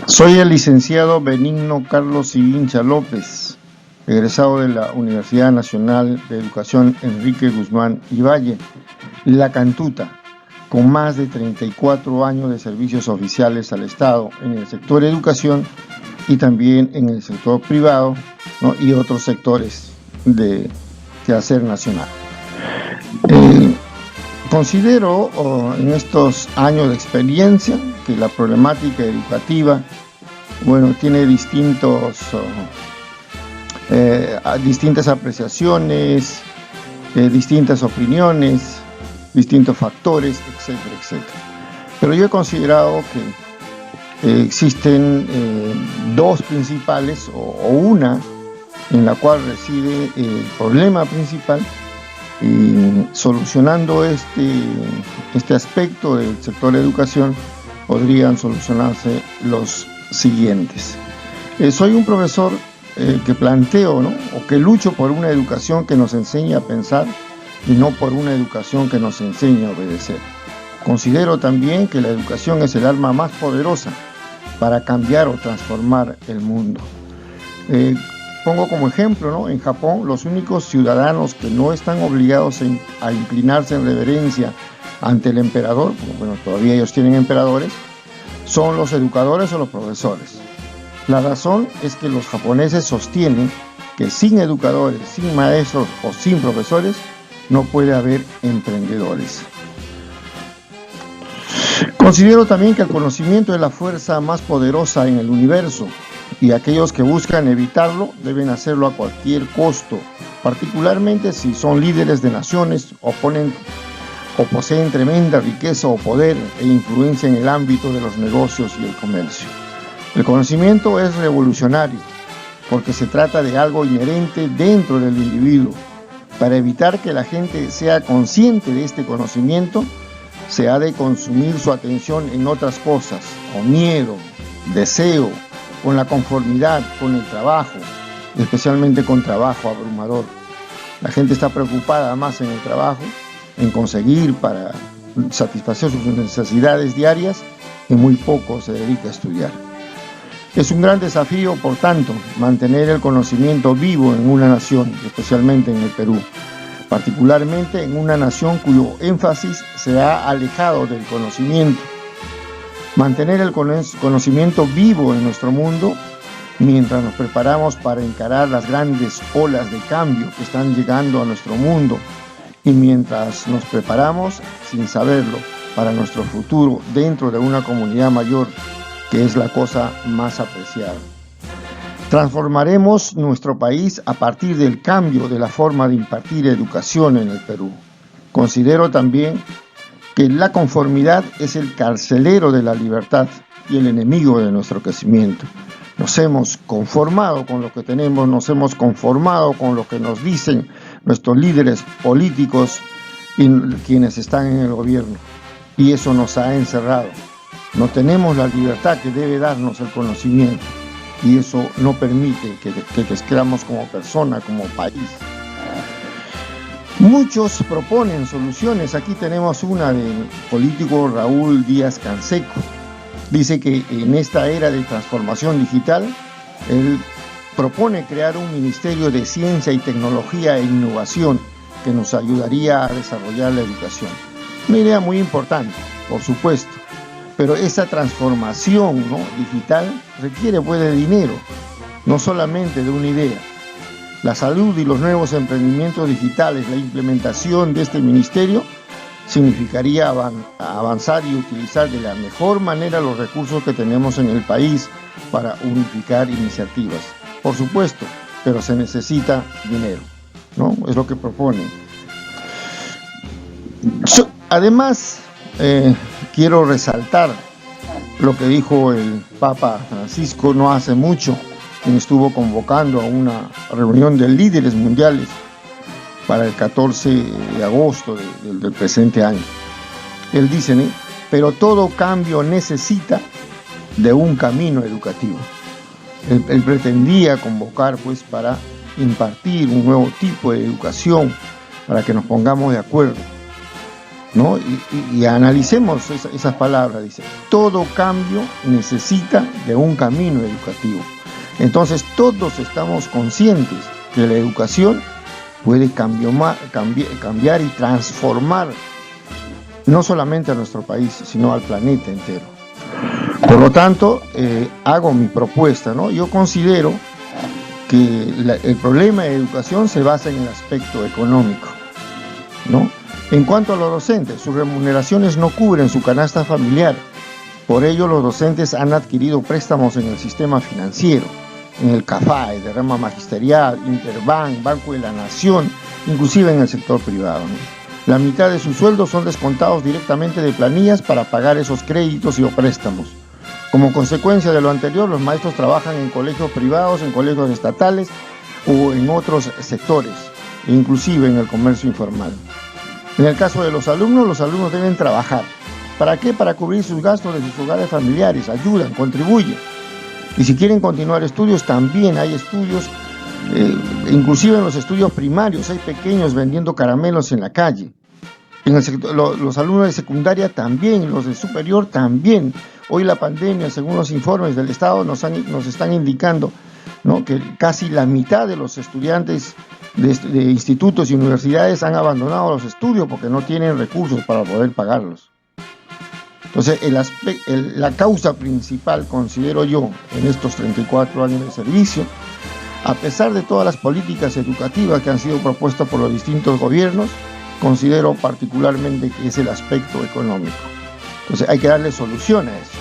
Soy el licenciado Benigno Carlos Sivincha López, egresado de la Universidad Nacional de Educación Enrique Guzmán y Valle, La Cantuta, con más de 34 años de servicios oficiales al Estado en el sector de educación y también en el sector privado, ¿no? Y otros sectores de quehacer nacional. Considero en estos años de experiencia que la problemática educativa, tiene distintas apreciaciones, distintas opiniones, distintos factores, etcétera, etcétera. Pero yo he considerado que existen dos principales o una en la cual reside el problema principal, y solucionando este aspecto del sector de educación podrían solucionarse los siguientes. Soy un profesor que planteo, o que lucho por una educación que nos enseñe a pensar y no por una educación que nos enseñe a obedecer. Considero también que la educación es el arma más poderosa para cambiar o transformar el mundo. Pongo como ejemplo, en Japón, los únicos ciudadanos que no están obligados a inclinarse en reverencia ante el emperador, porque todavía ellos tienen emperadores, son los educadores o los profesores. La razón es que los japoneses sostienen que sin educadores, sin maestros o sin profesores, no puede haber emprendedores. Considero también que el conocimiento es la fuerza más poderosa en el universo, y aquellos que buscan evitarlo deben hacerlo a cualquier costo, particularmente si son líderes de naciones o poseen tremenda riqueza o poder e influencia en el ámbito de los negocios y el comercio. El conocimiento es revolucionario porque se trata de algo inherente dentro del individuo. Para evitar que la gente sea consciente de este conocimiento, se ha de consumir su atención en otras cosas, con miedo, deseo, con la conformidad, con el trabajo, especialmente con trabajo abrumador. La gente está preocupada más en el trabajo, en conseguir para satisfacer sus necesidades diarias, y muy poco se dedica a estudiar. Es un gran desafío, por tanto, mantener el conocimiento vivo en una nación, especialmente en el Perú, particularmente en una nación cuyo énfasis se ha alejado del conocimiento. Mantener el conocimiento vivo en nuestro mundo mientras nos preparamos para encarar las grandes olas de cambio que están llegando a nuestro mundo, y mientras nos preparamos, sin saberlo, para nuestro futuro dentro de una comunidad mayor, que es la cosa más apreciada. Transformaremos nuestro país a partir del cambio de la forma de impartir educación en el Perú. Considero también que la conformidad es el carcelero de la libertad y el enemigo de nuestro crecimiento. Nos hemos conformado con lo que tenemos, nos hemos conformado con lo que nos dicen nuestros líderes políticos y quienes están en el gobierno, y eso nos ha encerrado. No tenemos la libertad que debe darnos el conocimiento, y eso no permite que crezcamos como persona, como país. Muchos proponen soluciones. Aquí tenemos una del político Raúl Díaz Canseco. Dice que en esta era de transformación digital, él propone crear un ministerio de ciencia y tecnología e innovación que nos ayudaría a desarrollar la educación. Una idea muy importante, por supuesto, pero esa transformación, digital requiere de dinero, no solamente de una idea. La salud y los nuevos emprendimientos digitales, la implementación de este ministerio significaría avanzar y utilizar de la mejor manera los recursos que tenemos en el país para unificar iniciativas. Por supuesto, pero se necesita dinero, es lo que proponen. Además, quiero resaltar lo que dijo el Papa Francisco no hace mucho, quien estuvo convocando a una reunión de líderes mundiales para el 14 de agosto del presente año. Él dice, pero todo cambio necesita de un camino educativo. Él pretendía convocar para impartir un nuevo tipo de educación, para que nos pongamos de acuerdo. ¿no? Y analicemos esas palabras. Dice, todo cambio necesita de un camino educativo. Entonces todos estamos conscientes que la educación puede cambiar y transformar no solamente a nuestro país, sino al planeta entero. Por lo tanto, hago mi propuesta, ¿no? Yo considero que el problema de educación se basa en el aspecto económico, ¿no? En cuanto a los docentes, sus remuneraciones no cubren su canasta familiar. Por ello, los docentes han adquirido préstamos en el sistema financiero, en el CAFAE, de rama magisterial, Interbank, Banco de la Nación, inclusive en el sector privado, ¿no? La mitad de sus sueldos son descontados directamente de planillas para pagar esos créditos y o préstamos. Como consecuencia de lo anterior, los maestros trabajan en colegios privados, en colegios estatales o en otros sectores, inclusive en el comercio informal. En el caso de los alumnos deben trabajar. ¿Para qué? Para cubrir sus gastos de sus hogares familiares, ayudan, contribuyen. Y si quieren continuar estudios, también hay estudios, inclusive en los estudios primarios, hay pequeños vendiendo caramelos en la calle. En el sector, los alumnos de secundaria también, los de superior también. Hoy la pandemia, según los informes del Estado, nos están indicando, ¿no?, que casi la mitad de los estudiantes de institutos y universidades han abandonado los estudios porque no tienen recursos para poder pagarlos. Entonces, la causa principal, considero yo, en estos 34 años de servicio, a pesar de todas las políticas educativas que han sido propuestas por los distintos gobiernos, considero particularmente que es el aspecto económico. Entonces, hay que darle solución a eso.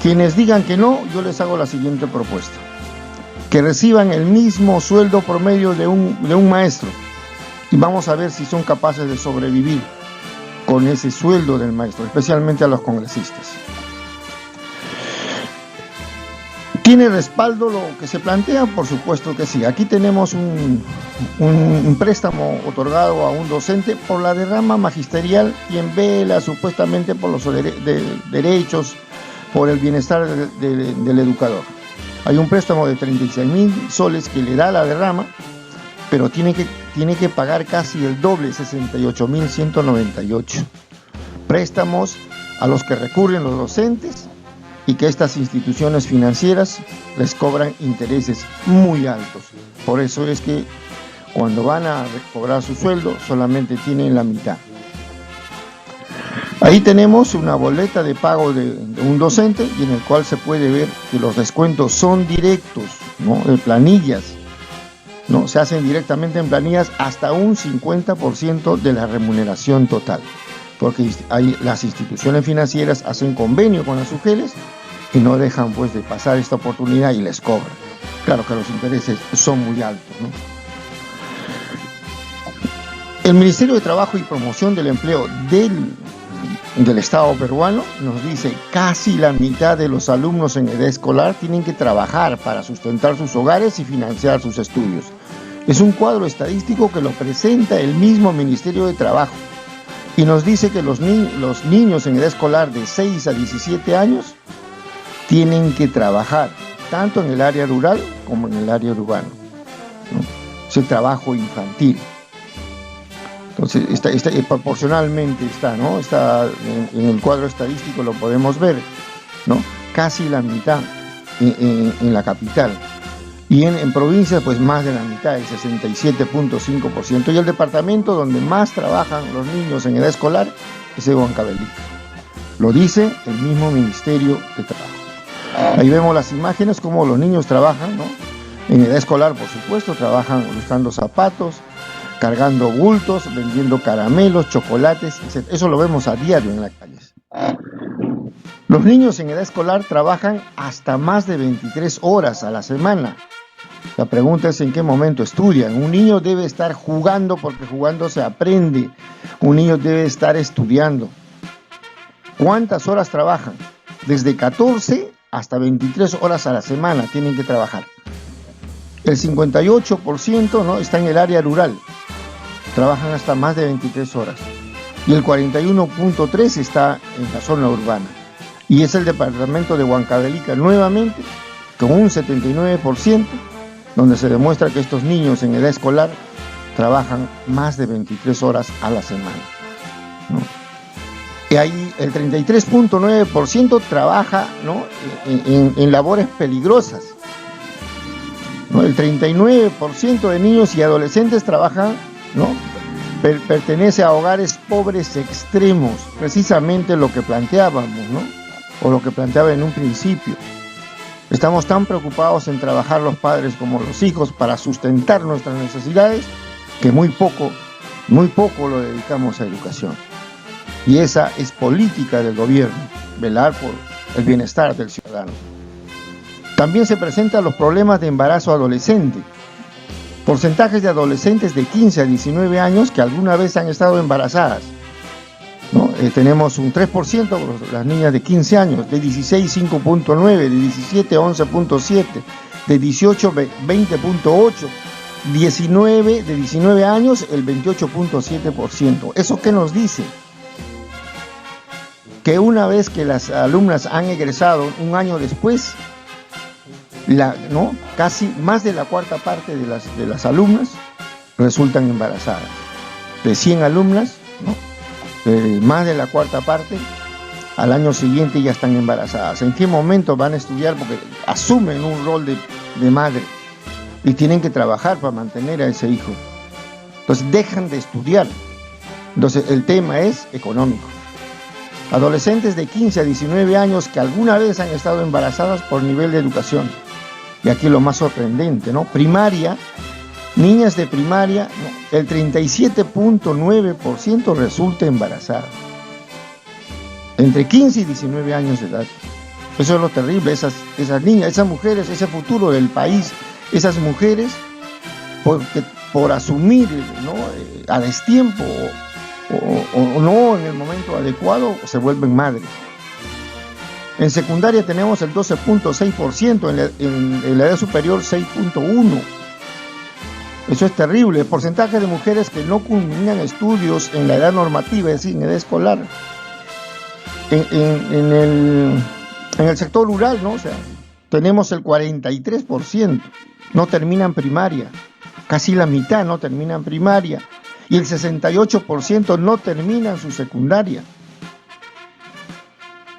Quienes digan que no, yo les hago la siguiente propuesta: que reciban el mismo sueldo promedio de un maestro, y vamos a ver si son capaces de sobrevivir con ese sueldo del maestro, especialmente a los congresistas. ¿Tiene respaldo lo que se plantea? Por supuesto que sí. Aquí tenemos un préstamo otorgado a un docente por la derrama magisterial, quien vela supuestamente por los derechos, por el bienestar del educador. Hay un préstamo de 36.000 soles que le da la derrama, pero tiene que pagar casi el doble, 68.198. Préstamos a los que recurren los docentes y que estas instituciones financieras les cobran intereses muy altos. Por eso es que cuando van a cobrar su sueldo solamente tienen la mitad. Ahí tenemos una boleta de pago de un docente, y en el cual se puede ver que los descuentos son directos, ¿no?, de planillas, ¿no? Se hacen directamente en planillas hasta un 50% de la remuneración total, porque las instituciones financieras hacen convenio con las UGELes y no dejan pues de pasar esta oportunidad y les cobran. Claro que los intereses son muy altos, ¿no? El Ministerio de Trabajo y Promoción del Empleo del Estado peruano nos dice: casi la mitad de los alumnos en edad escolar tienen que trabajar para sustentar sus hogares y financiar sus estudios. Es un cuadro estadístico que lo presenta el mismo Ministerio de Trabajo y nos dice que los niños en edad escolar de 6 a 17 años tienen que trabajar tanto en el área rural como en el área urbana, ¿no? Es el trabajo infantil. Entonces, proporcionalmente está, ¿no? Está en el cuadro estadístico, lo podemos ver, ¿no? Casi la mitad en la capital. Y en provincias, pues más de la mitad, el 67.5%. Y el departamento donde más trabajan los niños en edad escolar es de Huancavelica. Lo dice el mismo Ministerio de Trabajo. Ahí vemos las imágenes, cómo los niños trabajan, ¿no? En edad escolar, por supuesto, trabajan buscando zapatos, cargando bultos, vendiendo caramelos, chocolates, etc. Eso lo vemos a diario en las calles. Los niños en edad escolar trabajan hasta más de 23 horas a la semana. La pregunta es: ¿en qué momento estudian? Un niño debe estar jugando, porque jugando se aprende. Un niño debe estar estudiando. ¿Cuántas horas trabajan? Desde 14 hasta 23 horas a la semana tienen que trabajar. El 58%, ¿no?, está en el área rural. Trabajan hasta más de 23 horas. Y el 41.3% está en la zona urbana. Y es el departamento de Huancavelica, nuevamente, con un 79%, donde se demuestra que estos niños en edad escolar trabajan más de 23 horas a la semana. ¿no? Y ahí el 33.9% trabaja, ¿no?, en labores peligrosas, ¿no? El 39% de niños y adolescentes trabajan, ¿no?, pertenece a hogares pobres extremos, precisamente lo que planteábamos, ¿no?, o lo que planteaba en un principio. Estamos tan preocupados en trabajar los padres como los hijos para sustentar nuestras necesidades que muy poco lo dedicamos a educación. Y esa es política del gobierno, velar por el bienestar del ciudadano. También se presentan los problemas de embarazo adolescente. Porcentajes de adolescentes de 15 a 19 años que alguna vez han estado embarazadas, ¿no? Tenemos un 3% las niñas de 15 años, de 16 5.9, de 17 11.7, de 18 20.8, de 19 años el 28.7%. ¿Eso qué nos dice? Que una vez que las alumnas han egresado un año después, ¿no?, casi más de la cuarta parte de las alumnas resultan embarazadas. De 100 alumnas, ¿no?, más de la cuarta parte al año siguiente ya están embarazadas. ¿En qué momento van a estudiar? Porque asumen un rol de madre y tienen que trabajar para mantener a ese hijo. Entonces dejan de estudiar. Entonces el tema es económico. Adolescentes de 15 a 19 años que alguna vez han estado embarazadas por nivel de educación. Y aquí lo más sorprendente, ¿no? Primaria, niñas de primaria, ¿no?, el 37.9% resulta embarazada. Entre 15 y 19 años de edad. Eso es lo terrible, esas niñas, esas mujeres, ese futuro del país, esas mujeres, por asumir, ¿no?, a destiempo o no en el momento adecuado, se vuelven madres. En secundaria tenemos el 12.6%, en la edad superior 6.1%. Eso es terrible. El porcentaje de mujeres que no culminan estudios en la edad normativa, es decir, en edad escolar. En el sector rural, ¿no?, o sea, tenemos el 43%, no terminan primaria. Casi la mitad no terminan primaria. Y el 68% no terminan su secundaria.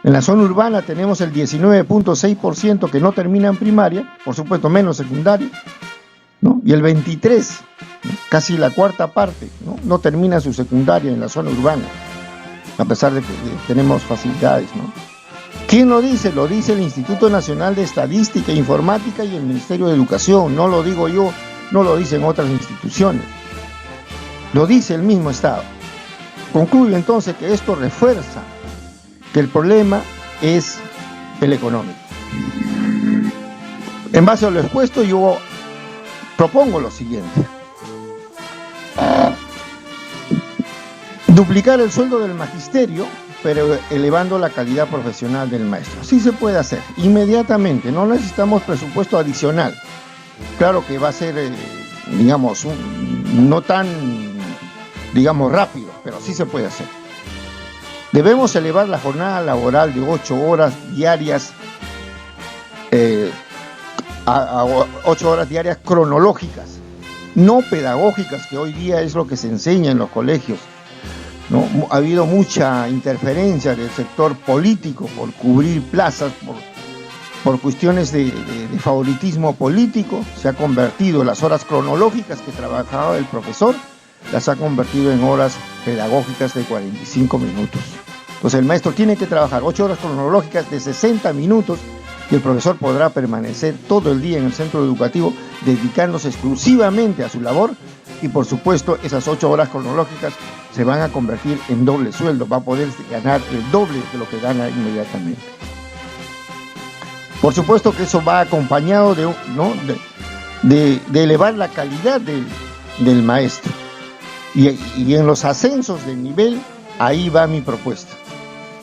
En la zona urbana tenemos el 19.6% que no terminan primaria, por supuesto menos secundaria, ¿no? Y el 23%, casi la cuarta parte, no termina su secundaria en la zona urbana, a pesar de que tenemos facilidades, ¿no? ¿Quién lo dice? Lo dice el Instituto Nacional de Estadística e Informática y el Ministerio de Educación. No lo digo yo, no lo dicen otras instituciones. Lo dice el mismo Estado. Concluye entonces que esto refuerza que el problema es el económico. En base a lo expuesto, yo propongo lo siguiente: duplicar el sueldo del magisterio, pero elevando la calidad profesional del maestro. Sí se puede hacer, inmediatamente, no necesitamos presupuesto adicional. Claro que va a ser, no tan, rápido, pero sí se puede hacer. Debemos elevar la jornada laboral de 8 horas diarias, a 8 horas diarias cronológicas, no pedagógicas, que hoy día es lo que se enseña en los colegios, ¿no? Ha habido mucha interferencia del sector político por cubrir plazas, por cuestiones de favoritismo político. Se ha convertido las horas cronológicas que trabajaba el profesor, las ha convertido en horas pedagógicas de 45 minutos. Entonces el maestro tiene que trabajar 8 horas cronológicas de 60 minutos y el profesor podrá permanecer todo el día en el centro educativo dedicándose exclusivamente a su labor, y por supuesto esas 8 horas cronológicas se van a convertir en doble sueldo, va a poder ganar el doble de lo que gana inmediatamente. Por supuesto que eso va acompañado de elevar la calidad del maestro, y en los ascensos de nivel, ahí va mi propuesta,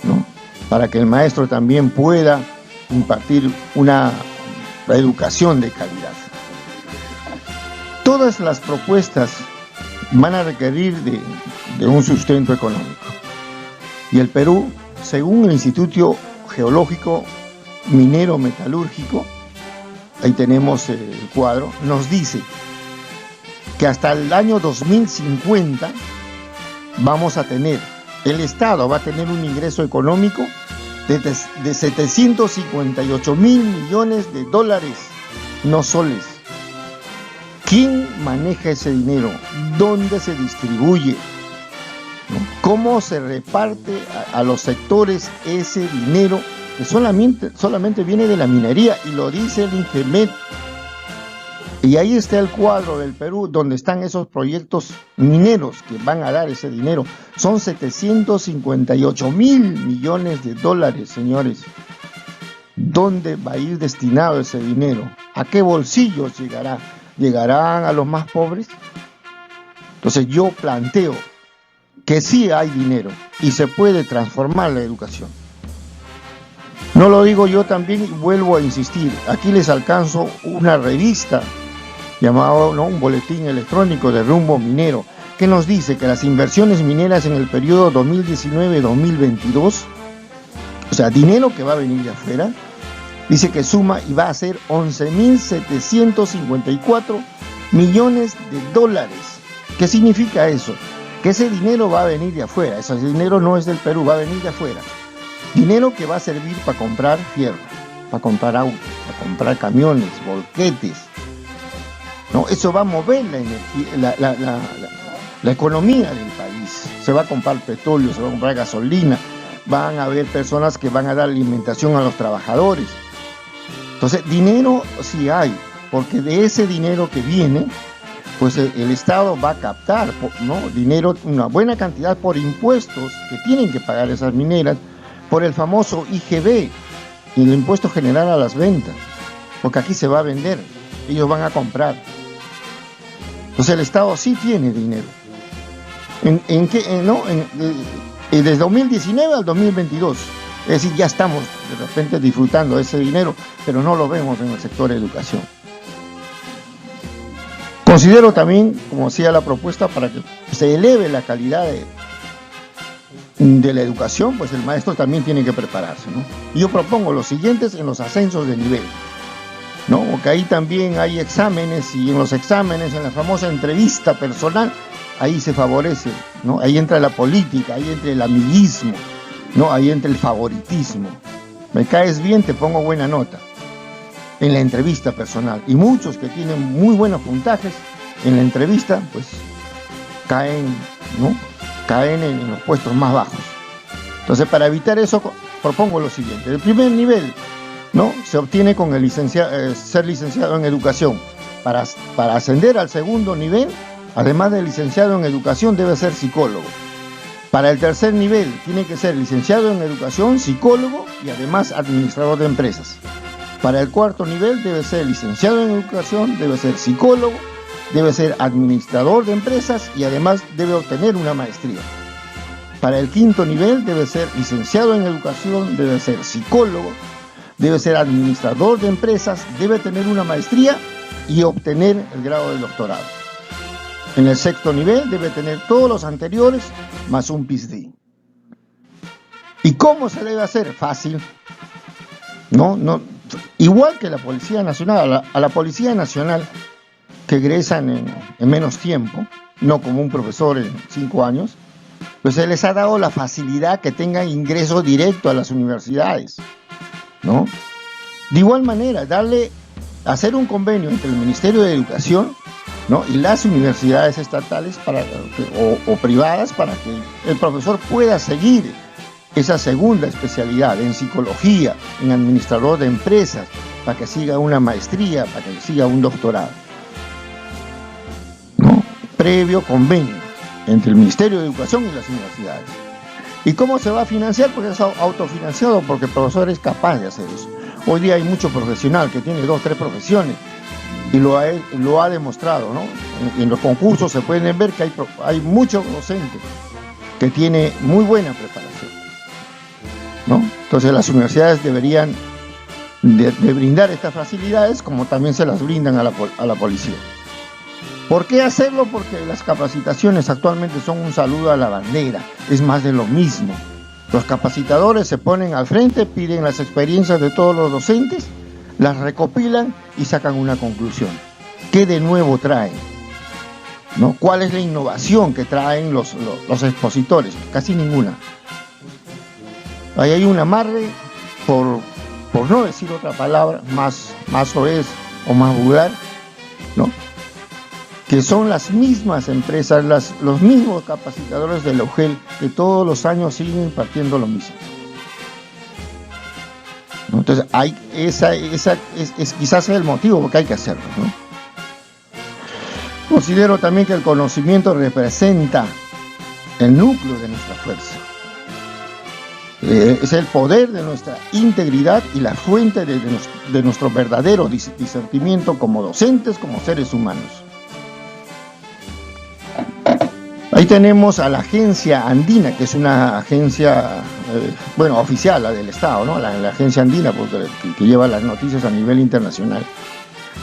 ¿no?, para que el maestro también pueda impartir una educación de calidad. Todas las propuestas van a requerir de un sustento económico. Y el Perú, según el Instituto Geológico Minero Metalúrgico, ahí tenemos el cuadro, nos dice que hasta el año 2050 vamos a tener el Estado va a tener un ingreso económico de 758 mil millones de dólares, no soles. ¿Quién maneja ese dinero? ¿Dónde se distribuye? ¿Cómo se reparte a los sectores ese dinero que solamente viene de la minería? Y lo dice el INGEMET. Y ahí está el cuadro del Perú donde están esos proyectos mineros que van a dar ese dinero. Son 758 mil millones de dólares, señores. ¿Dónde va a ir destinado ese dinero? ¿A qué bolsillos llegará? ¿Llegarán a los más pobres? Entonces yo planteo que sí hay dinero y se puede transformar la educación. No lo digo yo también, y vuelvo a insistir. Aquí les alcanzo una revista llamado, ¿no?, un boletín electrónico de Rumbo Minero, que nos dice que las inversiones mineras en el periodo 2019-2022, o sea, dinero que va a venir de afuera, dice que suma y va a ser 11.754 millones de dólares. ¿Qué significa eso? Que ese dinero va a venir de afuera, ese dinero no es del Perú, va a venir de afuera. Dinero que va a servir para comprar fierro, para comprar autos, para comprar camiones, volquetes. No, eso va a mover la energía, la economía del país. Se va a comprar petróleo, se va a comprar gasolina, van a haber personas que van a dar alimentación a los trabajadores. Entonces, dinero sí hay, porque de ese dinero que viene, pues el Estado va a captar, ¿no?, dinero, una buena cantidad por impuestos que tienen que pagar esas mineras, por el famoso IGB, el impuesto general a las ventas, porque aquí se va a vender, ellos van a comprar. Entonces el Estado sí tiene dinero. Desde 2019 al 2022. Es decir, ya estamos de repente disfrutando de ese dinero, pero no lo vemos en el sector de educación. Considero también, como hacía la propuesta, para que se eleve la calidad de la educación, pues el maestro también tiene que prepararse, ¿no? Y yo propongo los siguientes en los ascensos de nivel, ¿no? Porque ahí también hay exámenes, y en los exámenes, en la famosa entrevista personal, ahí se favorece, ¿no? Ahí entra la política, ahí entra el amiguismo, ¿no? Ahí entra el favoritismo. Me caes bien, te pongo buena nota en la entrevista personal. Y muchos que tienen muy buenos puntajes en la entrevista, pues caen, ¿no?, caen en los puestos más bajos. Entonces, para evitar eso, propongo lo siguiente. El primer nivel, ¿no?, se obtiene con el ser licenciado en educación. Para ascender al segundo nivel, además de licenciado en educación, debe ser psicólogo. Para el tercer nivel, tiene que ser licenciado en educación, psicólogo y además administrador de empresas. Para el cuarto nivel, debe ser licenciado en educación, debe ser psicólogo, debe ser administrador de empresas y además debe obtener una maestría. Para el quinto nivel, debe ser licenciado en educación, debe ser psicólogo, debe ser administrador de empresas, debe tener una maestría y obtener el grado de doctorado. En el sexto nivel debe tener todos los anteriores más un PhD. ¿Y cómo se debe hacer? Fácil. No, igual que la Policía Nacional, a la Policía Nacional, que egresan en menos tiempo, no como un profesor en 5 años, pues se les ha dado la facilidad que tengan ingreso directo a las universidades, ¿no? De igual manera, hacer un convenio entre el Ministerio de Educación, ¿no?, y las universidades estatales o privadas, para que el profesor pueda seguir esa segunda especialidad en psicología, en administrador de empresas, para que siga una maestría, para que siga un doctorado, ¿no?, previo convenio entre el Ministerio de Educación y las universidades. ¿Y cómo se va a financiar? Porque es autofinanciado, porque el profesor es capaz de hacer eso. Hoy día hay mucho profesional que tiene 2, 3 profesiones y lo ha demostrado, ¿no? En los concursos se pueden ver que hay muchos docentes que tiene muy buena preparación, ¿no? Entonces las universidades deberían de brindar estas facilidades, como también se las brindan a la policía. ¿Por qué hacerlo? Porque las capacitaciones actualmente son un saludo a la bandera, es más de lo mismo. Los capacitadores se ponen al frente, piden las experiencias de todos los docentes, las recopilan y sacan una conclusión. ¿Qué de nuevo traen? ¿no? ¿Cuál es la innovación que traen los expositores? Casi ninguna. Ahí hay un amarre, por no decir otra palabra, más soez o más vulgar, ¿no? Que son las mismas empresas, los mismos capacitadores de la UGEL, que todos los años siguen impartiendo lo mismo, ¿no? Entonces, quizás es el motivo por qué hay que hacerlo, ¿no? Considero también que el conocimiento representa el núcleo de nuestra fuerza. Es el poder de nuestra integridad y la fuente de nuestro verdadero discernimiento como docentes, como seres humanos. Ahí tenemos a la Agencia Andina, que es una agencia, oficial, la del Estado, ¿no? La Agencia Andina, pues, que lleva las noticias a nivel internacional.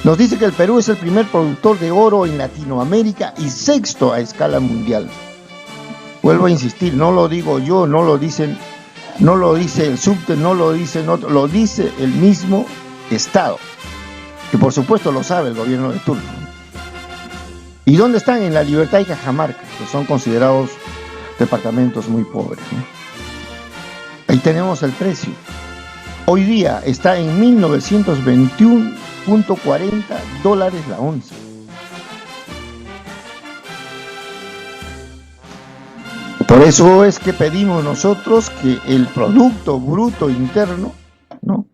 Nos dice que el Perú es el primer productor de oro en Latinoamérica y sexto a escala mundial. Vuelvo a insistir, no lo digo yo, no lo dice el subte, no lo dicen otros, lo dice el mismo Estado, que por supuesto lo sabe el gobierno de turno. ¿Y dónde están? En La Libertad y Cajamarca, que son considerados departamentos muy pobres, ¿no? Ahí tenemos el precio. Hoy día está en 1921.40 dólares la onza. Por eso es que pedimos nosotros que el Producto Bruto Interno, ¿no?,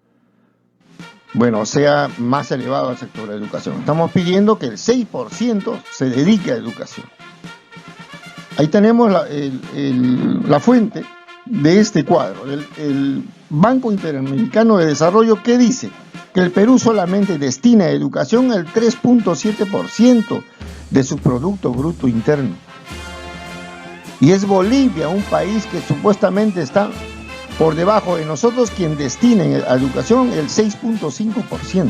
sea más elevado al sector de educación. Estamos pidiendo que el 6% se dedique a educación. Ahí tenemos la fuente de este cuadro, el Banco Interamericano de Desarrollo, que dice que el Perú solamente destina a educación el 3.7% de su Producto Bruto Interno. Y es Bolivia, un país que supuestamente está por debajo de nosotros, quien destina a educación el 6.5%.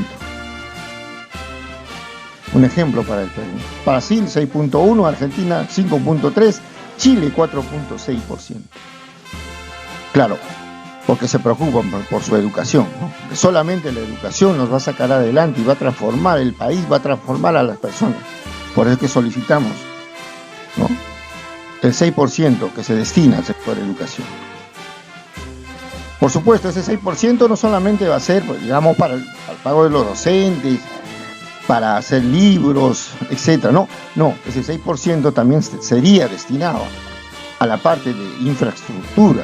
Un ejemplo para el Perú. Brasil 6.1%, Argentina 5.3%, Chile 4.6%. Claro, porque se preocupan por su educación, ¿no? Que solamente la educación nos va a sacar adelante y va a transformar el país, va a transformar a las personas. Por eso es que solicitamos, ¿no?, el 6% que se destina al sector de educación. Por supuesto, ese 6% no solamente va a ser, pues, digamos, para el pago de los docentes, para hacer libros, etc. No, ese 6% también sería destinado a la parte de infraestructura.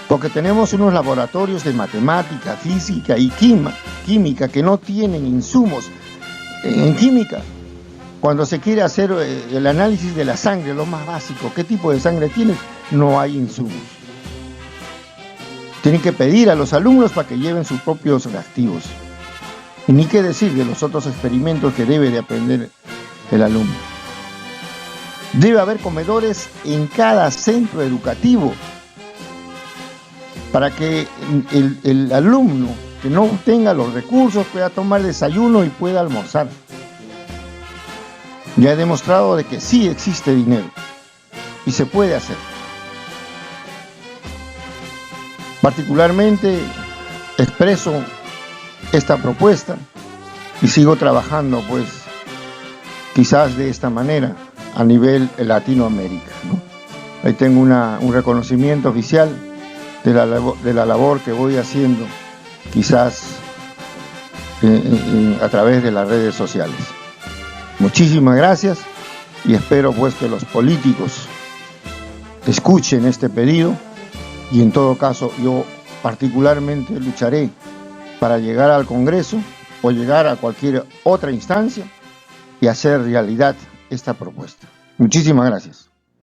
Porque tenemos unos laboratorios de matemática, física y química que no tienen insumos. En química, cuando se quiere hacer el análisis de la sangre, lo más básico, ¿qué tipo de sangre tienes? No hay insumos. Tienen que pedir a los alumnos para que lleven sus propios reactivos. Y ni qué decir de los otros experimentos que debe de aprender el alumno. Debe haber comedores en cada centro educativo para que el alumno que no tenga los recursos pueda tomar desayuno y pueda almorzar. Ya he demostrado de que sí existe dinero y se puede hacer. Particularmente expreso esta propuesta y sigo trabajando, pues, quizás de esta manera a nivel Latinoamérica, ¿no? Ahí tengo un reconocimiento oficial de la labor que voy haciendo, quizás a través de las redes sociales. Muchísimas gracias y espero, pues, que los políticos escuchen este pedido y, en todo caso, yo particularmente lucharé para llegar al Congreso o llegar a cualquier otra instancia y hacer realidad esta propuesta. Muchísimas gracias.